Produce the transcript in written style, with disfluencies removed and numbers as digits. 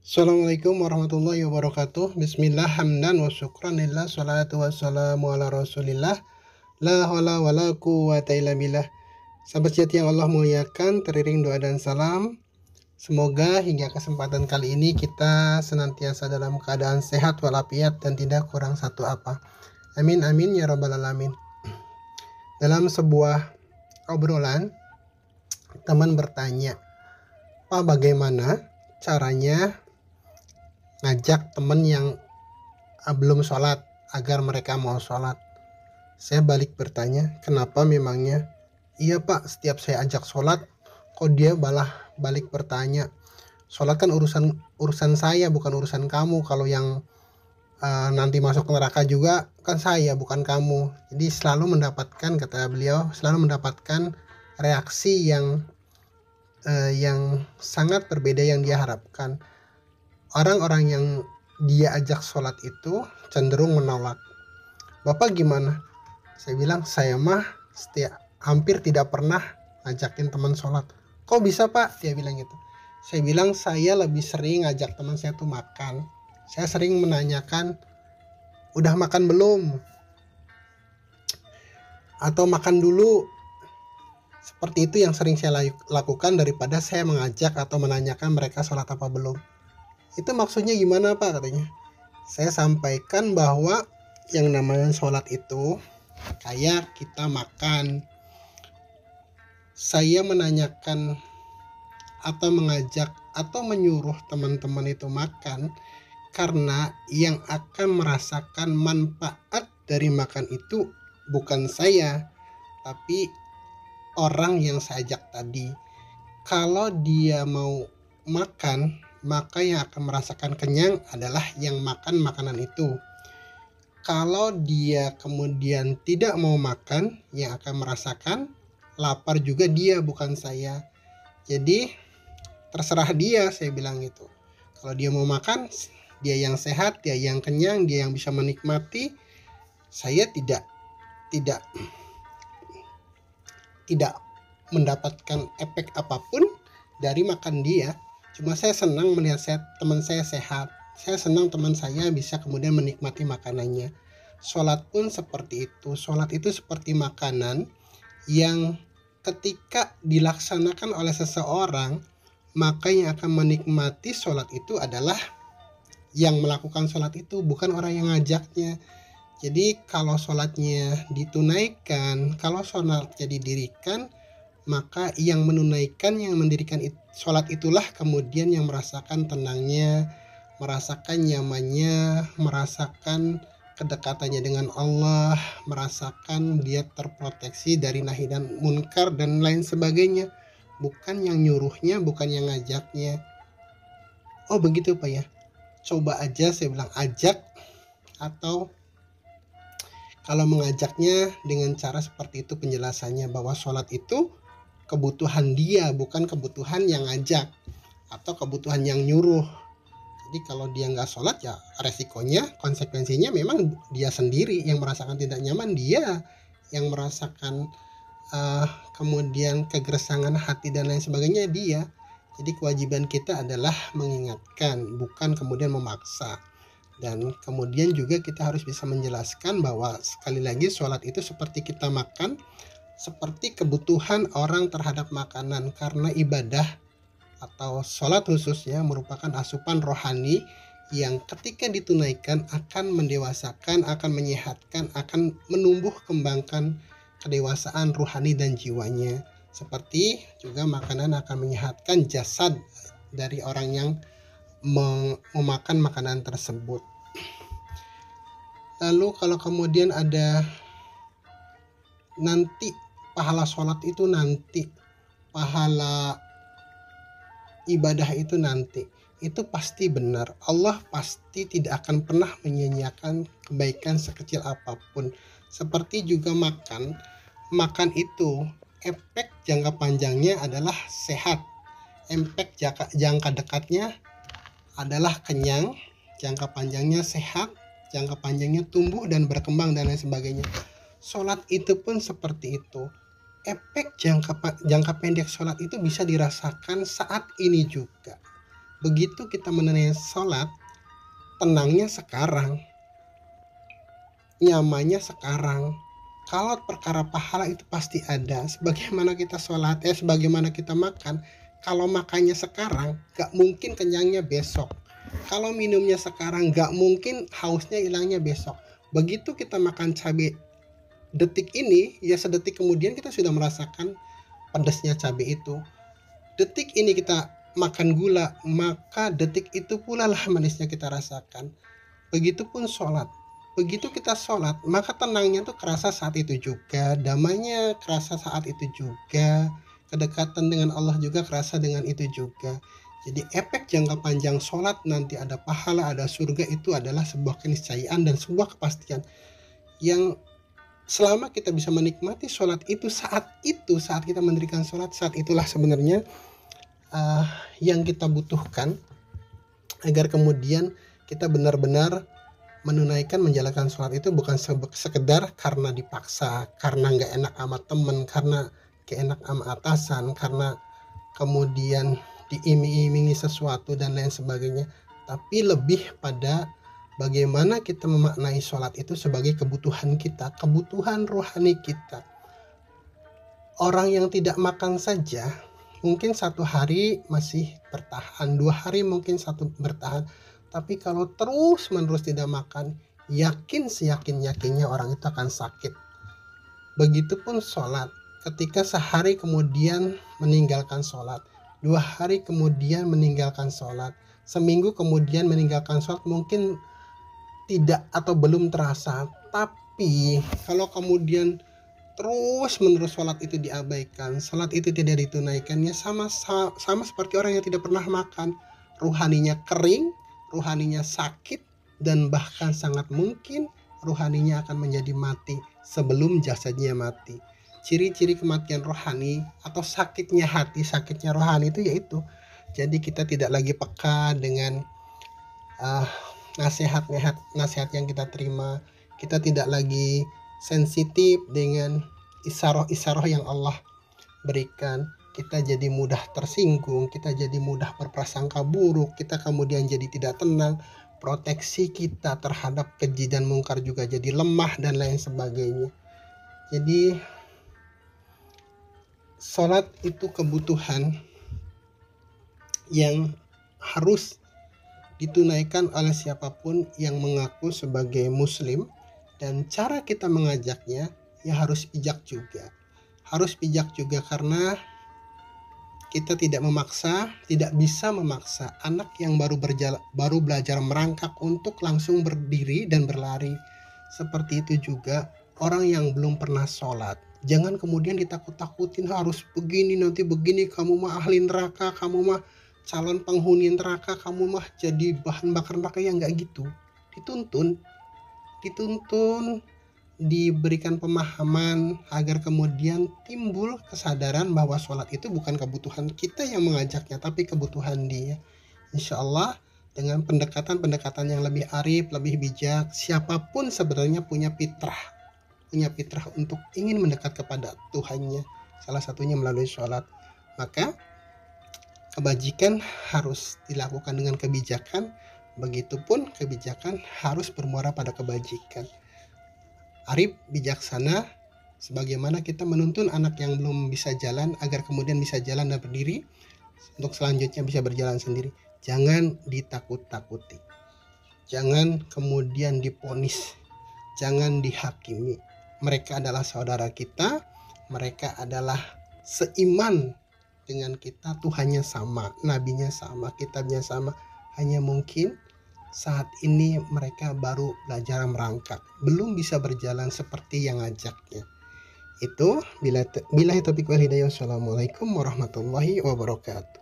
Assalamualaikum warahmatullahi wabarakatuh. Bismillah hamdan wa syukran lillah, salatu wassalamu ala rasulillah, la hawla wa la quwwata illa billah. Sahabat sejati yang Allah muliakan, teriring doa dan salam. Semoga hingga kesempatan kali ini kita senantiasa dalam keadaan sehat walafiat dan tidak kurang satu apa. Amin amin ya rabbal alamin. Dalam sebuah obrolan, teman bertanya, "Pak, bagaimana caranya ngajak temen yang belum sholat agar mereka mau sholat?" Saya balik bertanya, "Kenapa memangnya?" "Iya Pak, setiap saya ajak sholat, kok dia malah balik bertanya. Sholat kan urusan saya, bukan urusan kamu. Kalau yang nanti masuk neraka juga kan saya, bukan kamu." Jadi selalu mendapatkan, kata beliau, selalu mendapatkan reaksi yang sangat berbeda yang dia harapkan. Orang-orang yang dia ajak sholat itu cenderung menolak. "Bapak gimana?" Saya bilang, "Saya mah hampir tidak pernah ngajakin teman sholat." "Kok bisa Pak?" Dia bilang gitu. Saya bilang, "Saya lebih sering ngajak teman saya tuh makan. Saya sering menanyakan, 'Udah makan belum?' Atau 'Makan dulu.' Seperti itu yang sering saya lakukan daripada saya mengajak atau menanyakan mereka sholat apa belum." "Itu maksudnya gimana Pak?" katanya. Saya sampaikan bahwa yang namanya sholat itu kayak kita makan. Saya menanyakan atau mengajak atau menyuruh teman-teman itu makan karena yang akan merasakan manfaat dari makan itu bukan saya, tapi orang yang saya ajak tadi. Kalau dia mau makan, maka yang akan merasakan kenyang adalah yang makan makanan itu. Kalau dia kemudian tidak mau makan, yang akan merasakan lapar juga dia, bukan saya. Jadi terserah dia, saya bilang gitu. Kalau dia mau makan, dia yang sehat, dia yang kenyang, dia yang bisa menikmati. Saya tidak tidak mendapatkan efek apapun dari makan dia. Cuma saya senang melihat teman saya sehat. Saya senang teman saya bisa kemudian menikmati makanannya. Sholat pun seperti itu. Sholat itu seperti makanan yang ketika dilaksanakan oleh seseorang, maka yang akan menikmati sholat itu adalah yang melakukan sholat itu, bukan orang yang ngajaknya. Jadi kalau sholatnya ditunaikan, kalau sholatnya didirikan, maka yang menunaikan, yang mendirikan sholat itulah kemudian yang merasakan tenangnya, merasakan nyamannya, merasakan kedekatannya dengan Allah, merasakan dia terproteksi dari nahi dan munkar dan lain sebagainya. Bukan yang nyuruhnya, bukan yang ngajaknya. "Oh begitu Pak ya, coba aja," saya bilang, ajak, atau kalau mengajaknya dengan cara seperti itu penjelasannya, bahwa sholat itu kebutuhan dia, bukan kebutuhan yang ngajak atau kebutuhan yang nyuruh. Jadi kalau dia nggak sholat, ya resikonya, konsekuensinya memang dia sendiri yang merasakan tidak nyaman, dia yang merasakan kemudian kegersangan hati dan lain sebagainya, dia. Jadi kewajiban kita adalah mengingatkan, bukan kemudian memaksa. Dan kemudian juga kita harus bisa menjelaskan bahwa sekali lagi sholat itu seperti kita makan, seperti kebutuhan orang terhadap makanan, karena ibadah atau sholat khususnya merupakan asupan rohani yang ketika ditunaikan akan mendewasakan, akan menyehatkan, akan menumbuh kembangkan kedewasaan rohani dan jiwanya. Seperti juga makanan akan menyehatkan jasad dari orang yang memakan makanan tersebut. Lalu kalau kemudian ada nanti pahala sholat itu nanti, pahala ibadah itu nanti, itu pasti benar. Allah pasti tidak akan pernah menyia-nyiakan kebaikan sekecil apapun. Seperti juga makan itu efek jangka panjangnya adalah sehat, efek jangka dekatnya adalah kenyang, jangka panjangnya sehat, jangka panjangnya tumbuh dan berkembang dan lain sebagainya. Sholat itu pun seperti itu. Efek jangka pendek sholat itu bisa dirasakan saat ini juga. Begitu kita menunaikan sholat, tenangnya sekarang, nyamannya sekarang. Kalau perkara pahala itu pasti ada. Sebagaimana kita sholat, sebagaimana kita makan. Kalau makannya sekarang, gak mungkin kenyangnya besok. Kalau minumnya sekarang, gak mungkin hausnya hilangnya besok. Begitu kita makan cabai detik ini, ya sedetik kemudian kita sudah merasakan pedasnya cabai itu. Detik ini kita makan gula, maka detik itu pula lah manisnya kita rasakan. Begitupun sholat. Begitu kita sholat, maka tenangnya tuh kerasa saat itu juga, damainya kerasa saat itu juga, kedekatan dengan Allah juga kerasa dengan itu juga. Jadi efek jangka panjang sholat, nanti ada pahala, ada surga, itu adalah sebuah keniscayaan dan sebuah kepastian yang selama kita bisa menikmati sholat itu, saat kita mendirikan sholat, saat itulah sebenarnya yang kita butuhkan agar kemudian kita benar-benar menunaikan, menjalankan sholat itu bukan sekedar karena dipaksa, karena nggak enak sama temen, karena gak enak sama atasan, karena kemudian diiming-imingi sesuatu dan lain sebagainya, tapi lebih pada bagaimana kita memaknai sholat itu sebagai kebutuhan kita, kebutuhan rohani kita. Orang yang tidak makan saja mungkin 1 hari masih bertahan, 2 hari mungkin bertahan. Tapi kalau terus menerus tidak makan, yakin seyakin-yakinnya orang itu akan sakit. Begitupun sholat, ketika sehari kemudian meninggalkan sholat, 2 hari kemudian meninggalkan sholat, seminggu kemudian meninggalkan sholat, mungkin tidak atau belum terasa. Tapi kalau kemudian terus menerus sholat itu diabaikan, sholat itu tidak ditunaikannya, sama seperti orang yang tidak pernah makan. Ruhaninya kering, ruhaninya sakit, dan bahkan sangat mungkin ruhaninya akan menjadi mati sebelum jasadnya mati. Ciri-ciri kematian rohani atau sakitnya hati, sakitnya rohani itu yaitu, jadi kita tidak lagi peka dengan nasihat yang kita terima, kita tidak lagi sensitif dengan isyarah yang Allah berikan. Kita jadi mudah tersinggung, kita jadi mudah berprasangka buruk, kita kemudian jadi tidak tenang, proteksi kita terhadap keji dan mungkar juga jadi lemah dan lain sebagainya. Jadi sholat itu kebutuhan yang harus ditunaikan oleh siapapun yang mengaku sebagai muslim, dan cara kita mengajaknya ya harus bijak juga. Harus bijak juga karena kita tidak bisa memaksa anak yang baru belajar merangkak untuk langsung berdiri dan berlari. Seperti itu juga orang yang belum pernah sholat. Jangan kemudian ditakut-takutin harus begini, nanti begini, kamu mah ahli neraka, kamu mah calon penghuni neraka, kamu mah jadi bahan bakar neraka. Ya nggak gitu. Dituntun, diberikan pemahaman agar kemudian timbul kesadaran bahwa sholat itu bukan kebutuhan kita yang mengajaknya, tapi kebutuhan dia. Insya Allah dengan pendekatan yang lebih arif, lebih bijak, siapapun sebenarnya punya fitrah untuk ingin mendekat kepada Tuhannya, salah satunya melalui sholat. Maka kebajikan harus dilakukan dengan kebijakan, begitupun kebijakan harus bermuara pada kebajikan. Arif, bijaksana, sebagaimana kita menuntun anak yang belum bisa jalan agar kemudian bisa jalan dan berdiri, untuk selanjutnya bisa berjalan sendiri. Jangan ditakut-takuti, jangan kemudian diponis, jangan dihakimi. Mereka adalah saudara kita, mereka adalah seiman dengan kita, Tuhannya sama, nabinya sama, kitabnya sama. Hanya mungkin saat ini mereka baru belajar merangkak, belum bisa berjalan seperti yang ngajaknya. Itu billahi taufiq wal hidayah. Wassalamualaikum warahmatullahi wabarakatuh.